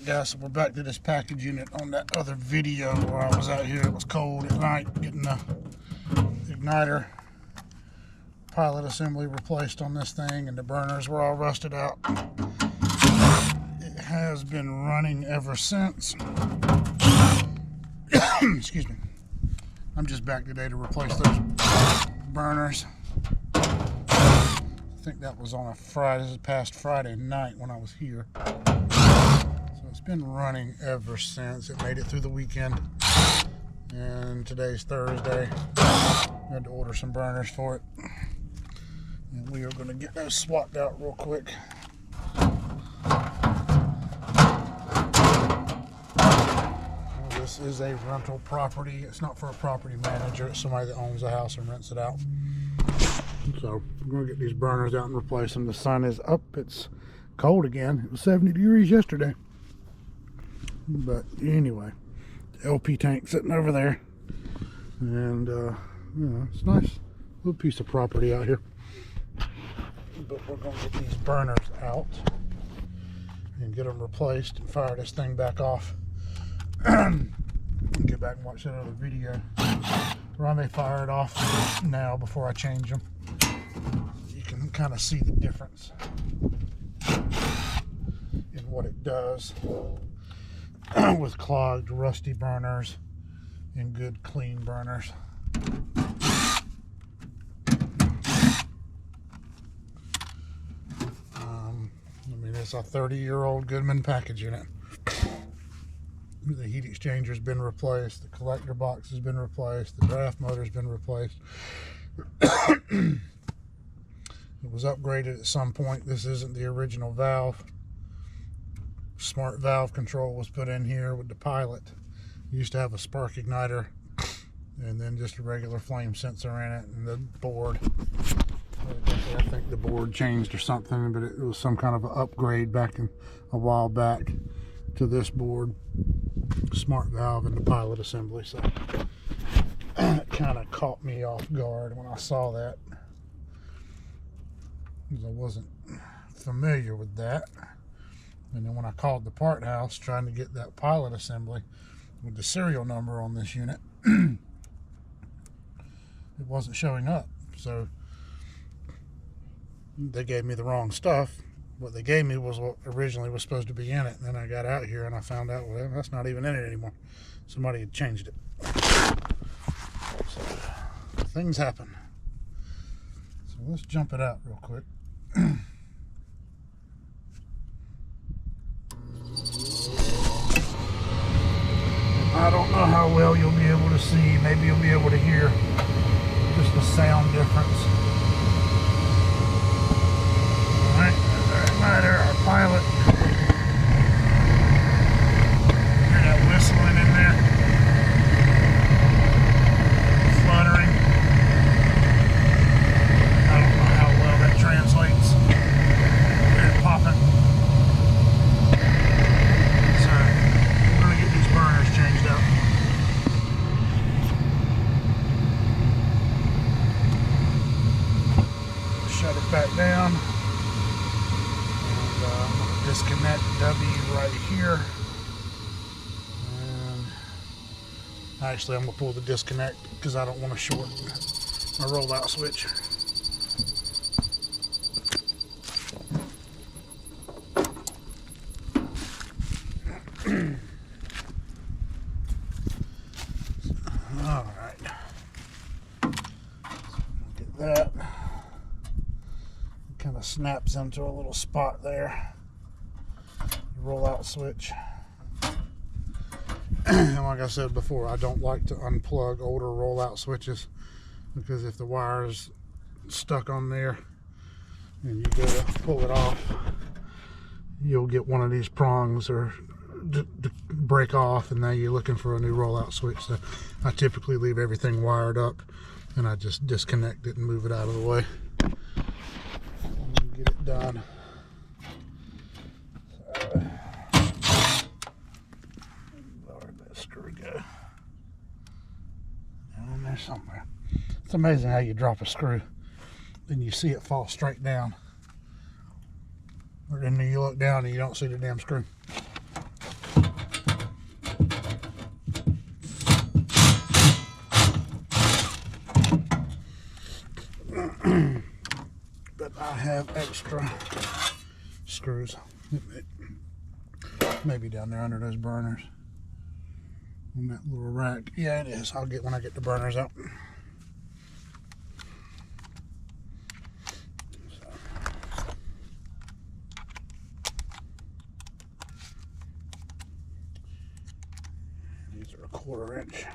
guys, so we're back to this package unit. On that other video where I was out here, it was cold at night, getting the igniter pilot assembly replaced on this thing, and the burners were all rusted out. It has been running ever since. Excuse me. I'm just back today to replace those burners. I think that was on a Friday, this past Friday night when I was here. So it's been running ever since. It made it through the weekend, and today's Thursday. I had to order some burners for it, and we are going to get those swapped out real quick. This is a rental property. It's not for a property manager. It's somebody that owns the house and rents it out. So we're going to get these burners out and replace them. The sun is up. It's cold again. It was 70 degrees yesterday. But anyway, the LP tank sitting over there. And, you know, it's a nice little piece of property out here. But we're going to get these burners out and get them replaced and fire this thing back off. Get back and watch that other video where I may fire it off now before I change them. You can kind of see the difference in what it does with clogged, rusty burners and good, clean burners. I mean, it's a 30-year-old Goodman package unit. The heat exchanger has been replaced. The collector box has been replaced. The draft motor has been replaced. It was upgraded at some point. This isn't the original valve. Smart valve control was put in here with the pilot. It used to have a spark igniter and then just a regular flame sensor in it, and the board. I think the board changed or something, but it was some kind of an upgrade back in a while back to this board. Smart valve and the pilot assembly. So it kind of caught me off guard when I saw that, because I wasn't familiar with that. And then when I called the part house trying to get that pilot assembly with the serial number on this unit, it wasn't showing up. So they gave me the wrong stuff. What they gave me was what originally was supposed to be in it. And then I got out here and I found out, well, that's not even in it anymore. Somebody had changed it. So things happen. So let's jump it out real quick. I don't know how well you'll be able to see. Maybe you'll be able to hear just the sound difference. Alright, our pilot. Hear that whistling in there? Fluttering. I don't know how well that translates. Hear it popping. So, we're going to get these burners changed out. Shut it back down. I'm going to disconnect W right here, and actually I'm going to pull the disconnect because I don't want to short my rollout switch. Alright, get that. Kind of snaps into a little spot there. Rollout switch. And like I said before, I don't like to unplug older rollout switches, because if the wire is stuck on there and you go to pull it off, you'll get one of these prongs or break off, and now you're looking for a new rollout switch. So I typically leave everything wired up, and I just disconnect it and move it out of the way. Get it done. So, where'd that screw go? Down there somewhere. It's amazing how you drop a screw, then you see it fall straight down, or then you look down and you don't see the damn screw. I have extra screws. Maybe down there under those burners. On that little rack. Yeah, it is. I'll get when I get the burners out. These are 1/4 inch.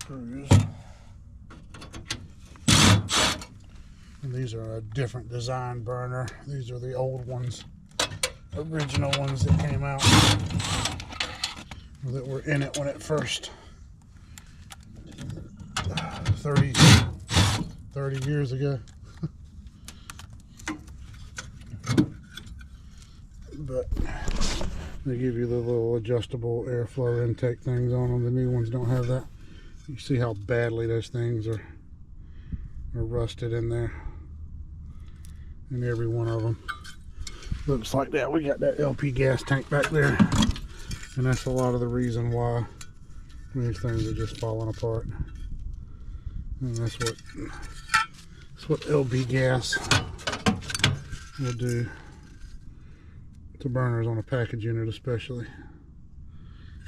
Screws. And these are a different design burner. These are the old ones, original ones that came out, that were in it when it first 30 years ago. But they give you the little adjustable airflow intake things on them. The new ones don't have that. You see how badly those things are rusted in there. And every one of them looks like that. We got that LP gas tank back there. And that's a lot of the reason why these things are just falling apart. And that's what LP gas will do to burners on a package unit, especially.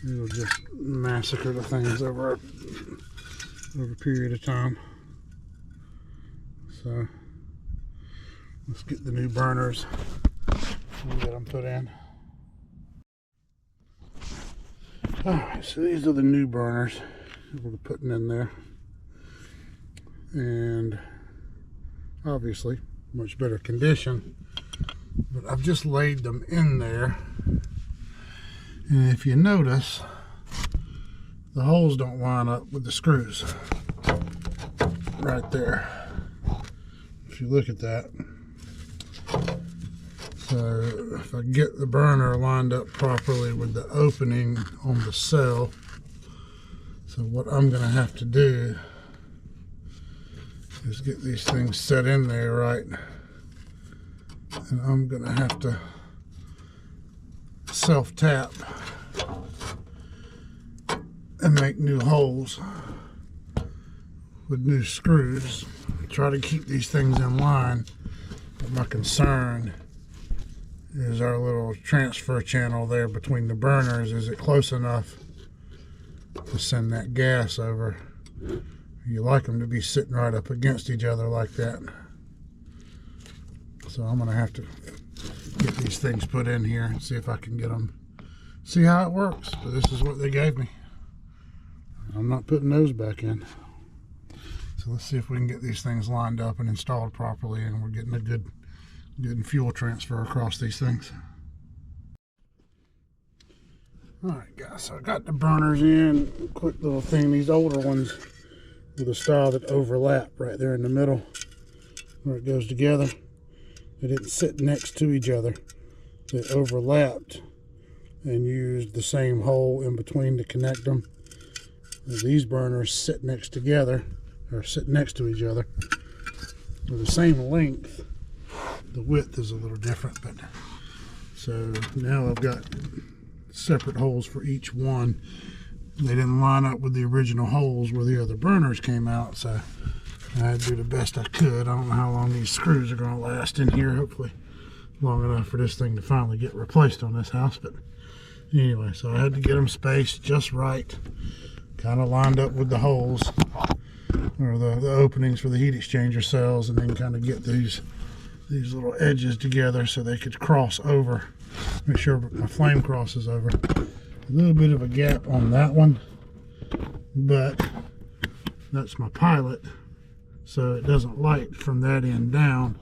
It'll just massacre the things over a period of time. So let's get the new burners and get them put in. Alright, so these are the new burners that we're putting in there. And obviously much better condition. But I've just laid them in there. And if you notice, the holes don't line up with the screws. Right there. If you look at that. So if I get the burner lined up properly with the opening on the cell, so what I'm going to have to do is get these things set in there right. And I'm going to have to self-tap and make new holes with new screws. Try to keep these things in line. But my concern is our little transfer channel there between the burners. Is it close enough to send that gas over? You like them to be sitting right up against each other like that. So I'm going to have to get these things put in here and see if I can get them, see how it works. But this is what they gave me. I'm not putting those back in. So let's see if we can get these things lined up and installed properly, and we're getting a good fuel transfer across these things. Alright guys, so I got the burners in. Quick little thing, these older ones with a style that overlap right there in the middle where it goes together. They didn't sit next to each other. They overlapped and used the same hole in between to connect them. And these burners sit next together, or sit next to each other. They're the same length. The width is a little different, but so now I've got separate holes for each one. They didn't line up with the original holes where the other burners came out, so I had to do the best I could. I don't know how long these screws are going to last in here. Hopefully long enough for this thing to finally get replaced on this house. But anyway, so I had to get them spaced just right, kind of lined up with the holes, or the openings for the heat exchanger cells, and then kind of get these little edges together so they could cross over. Make sure my flame crosses over. A little bit of a gap on that one, but that's my pilot, so it doesn't light from that end down.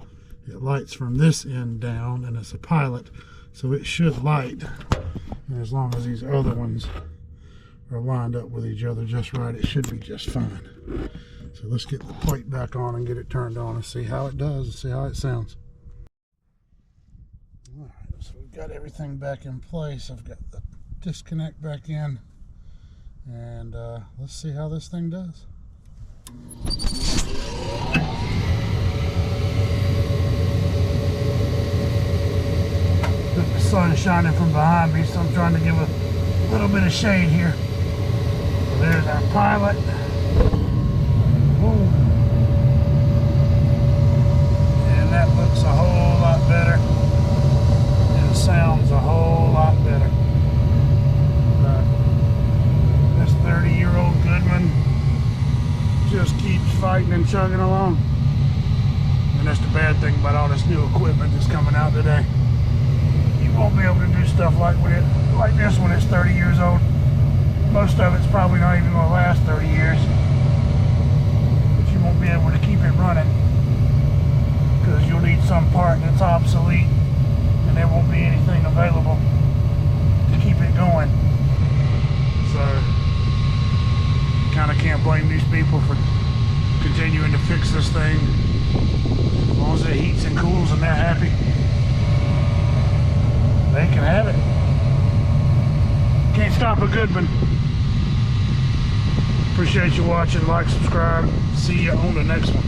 It lights from this end down, and it's a pilot, so it should light. And as long as these other ones are lined up with each other just right, it should be just fine. So let's get the plate back on and get it turned on and see how it does and see how it sounds. Alright, so we've got everything back in place. I've got the disconnect back in, and let's see how this thing does. sun shining from behind me, so I'm trying to give a little bit of shade here. So there's our pilot. Ooh. And that looks a whole lot better and sounds a whole lot better. This 30-year-old Goodman just keeps fighting and chugging along. And that's the bad thing about all this new equipment that's coming out today. You won't be able to do stuff like this when it's 30 years old. Most of it's probably not even going to last 30 years. But you won't be able to keep it running because you'll need some part that's obsolete and there won't be anything available to keep it going. So, kind of can't blame these people for continuing to fix this thing. As long as it heats and cools and they're happy, they can have it. Can't stop a Goodman. Appreciate you watching. Like, subscribe. See you on the next one.